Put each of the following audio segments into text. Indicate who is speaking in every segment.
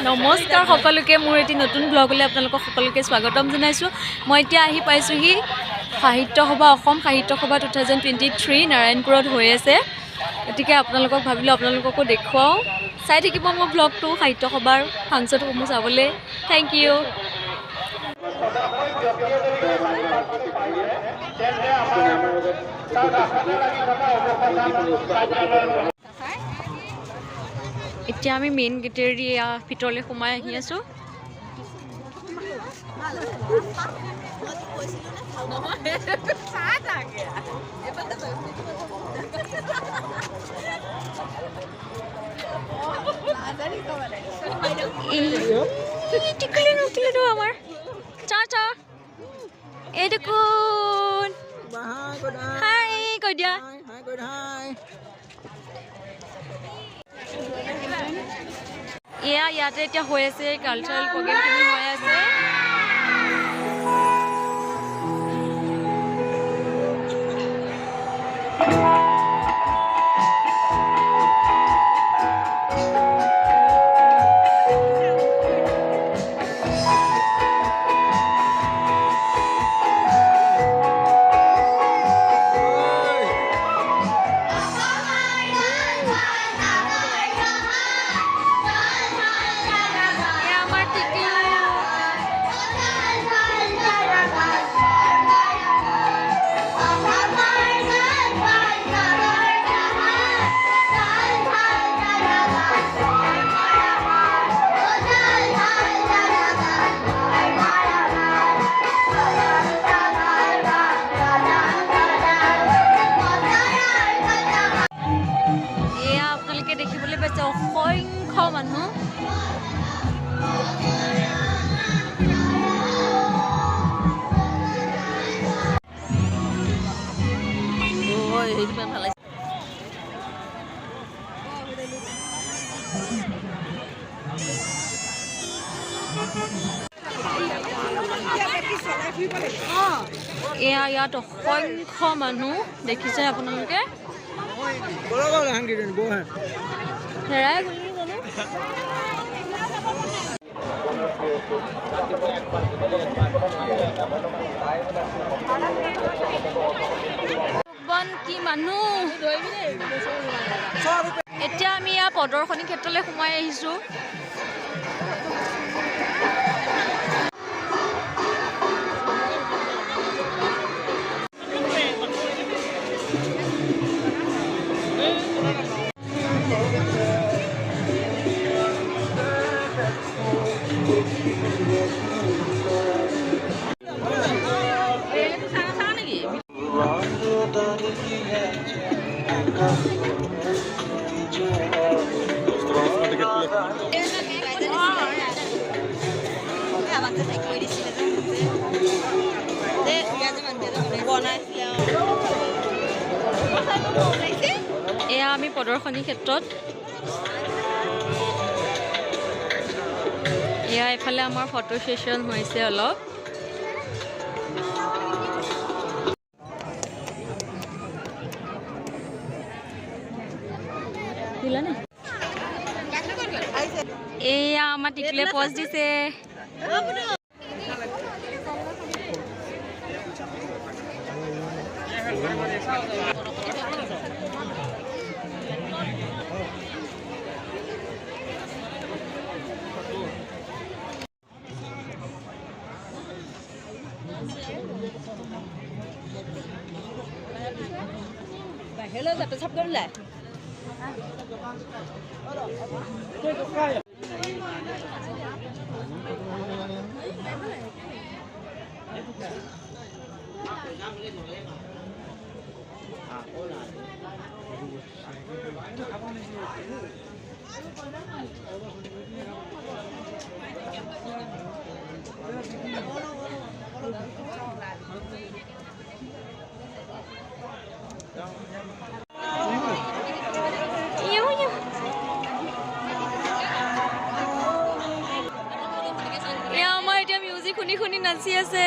Speaker 1: নমস্কাৰ সকলোকে মোৰ এটি নতুন ব্লগলৈ আপোনালোকক সকলোকে স্বাগতম জনাইছোঁ। মই এতিয়া আহি পাইছোঁহি সাহিত্য সভা অসম সাহিত্য সভা 2023 নাৰায়ণপুৰত হৈ আছে। গতিকে আপোনালোকক ভাবিলোঁ আপোনালোককো দেখুৱাওঁ। চাই থাকিব মোৰ ব্লগটো সাহিত্য সভাৰ ফাংচনসমূহ চাবলৈ। Thank you. এতিয়া আমি মেইন গেটেৰী ভিতৰলৈ সোমাই আহি আছোঁ। আমাৰ চা চা এই দেখোন হাই কৈ দিয়া। এয়া ইয়াতে এতিয়া হৈ আছে কালচাৰেল প্ৰগ্ৰেমখিনি হৈ আছে। দেখিবলৈ পাইছে অসংখ্য মানুহ। এয়া ইয়াত অসংখ্য মানুহ দেখিছে আপোনালোকে। হেৰাই গ'ল কি মানুহ। এতিয়া আমি ইয়াৰ প্ৰদৰ্শনী ক্ষেত্ৰলৈ সোমাই আহিছোঁ। এয়া আমি প্ৰদৰ্শনী ক্ষেত্ৰত। এয়া এফালে আমাৰ ফটো ছেশ্যন হৈছে অলপ। এয়া আমাৰ টিকলে পজ দিছে। Hello, tập sắp đến lại. শুনি শুনি নাচি আছে।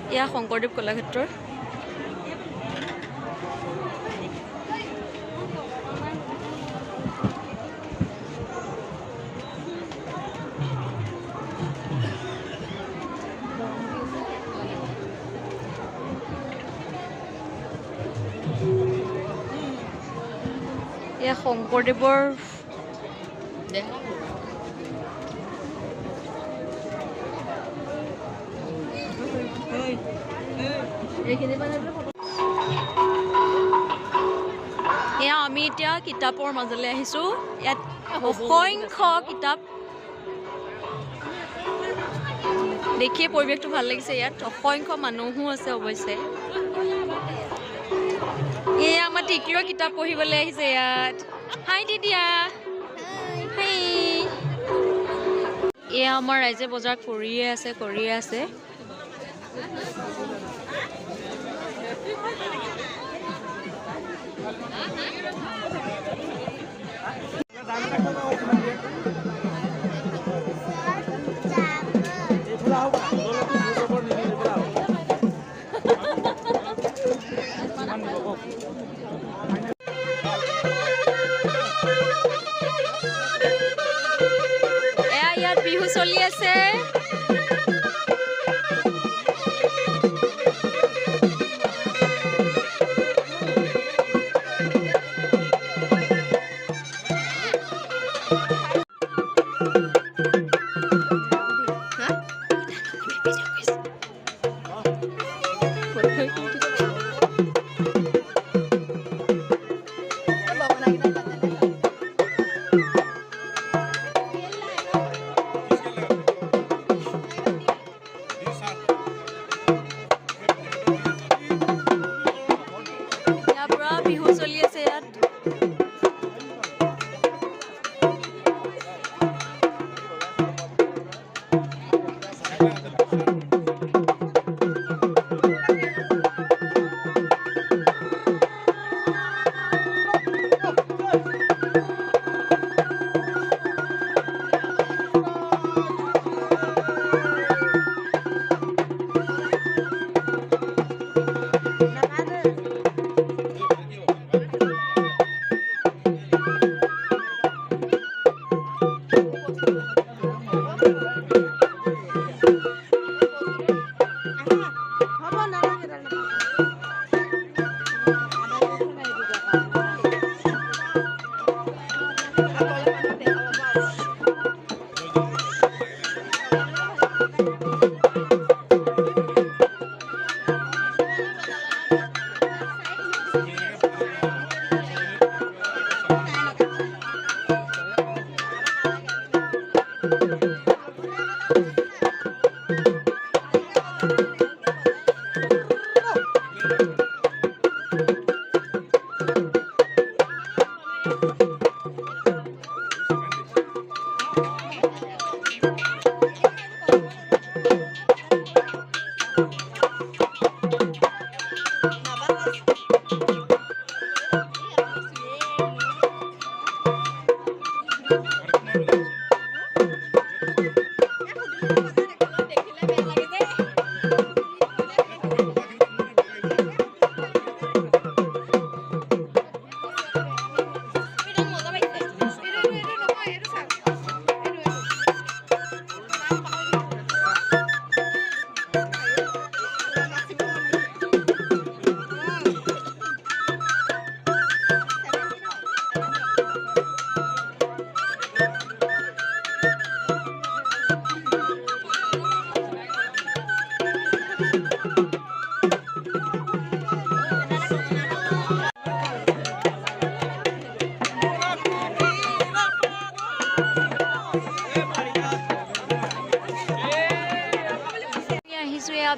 Speaker 1: এয়া শংকৰদেৱ কলাক্ষেত্ৰৰ এয়া শংকৰদেৱৰ এয়া আমি এতিয়া কিতাপৰ মাজলৈ আহিছোঁ ইয়াত অসংখ্য কিতাপ দেখিয়ে পৰিৱেশটো ভাল লাগিছে ইয়াত অসংখ্য মানুহো আছে অৱশ্যে এয়া আমাৰ টিকিৰৰ কিতাপ পঢ়িবলৈ আহিছে ইয়াত হাই দিদিয়া হাই এয়া আমাৰ ৰাইজে বজাৰ কৰিয়ে আছে এয়া ইয়াত বিহু চলি আছে বিহু চলি আছে ইয়াত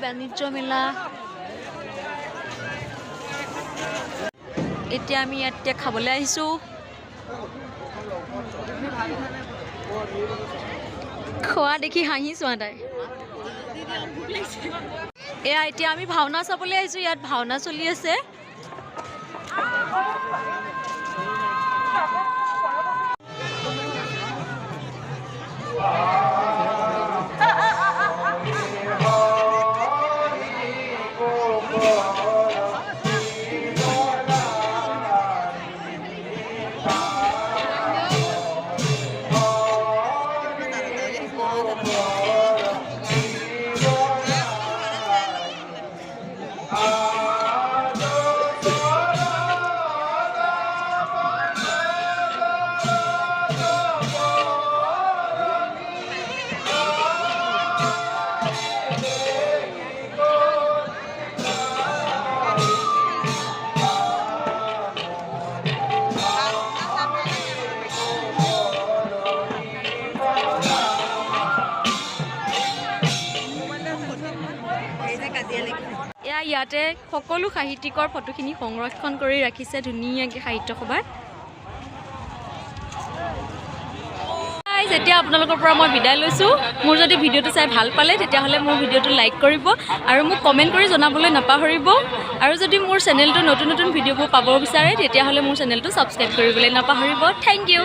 Speaker 1: বাণিজ্য মেলা এতিয়া আমি ইয়াতে খাবলৈ আহিছোঁ খোৱা দেখি হাঁহিছোঁ তাই এয়া এতিয়া আমি ভাওনা চাবলৈ আহিছোঁ ইয়াত ভাওনা চলি আছে এয়া ইয়াতে সকলো সাহিত্যিকৰ ফটোখিনি সংৰক্ষণ কৰি ৰাখিছে ধুনীয়াকৈ সাহিত্য সভাত। যেতিয়া আপোনালোকৰ পৰা মই বিদায় লৈছোঁ, মোৰ যদি ভিডিঅ'টো চাই ভাল পালে তেতিয়াহ'লে মোৰ ভিডিঅ'টো লাইক কৰিব আৰু মোক কমেণ্ট কৰি জনাবলৈ নাপাহৰিব। আৰু যদি মোৰ চেনেলটো নতুন নতুন ভিডিঅ'বোৰ পাব বিচাৰে তেতিয়াহ'লে মোৰ চেনেলটো ছাবস্ক্ৰাইব কৰিবলৈ নাপাহৰিব। Thank U.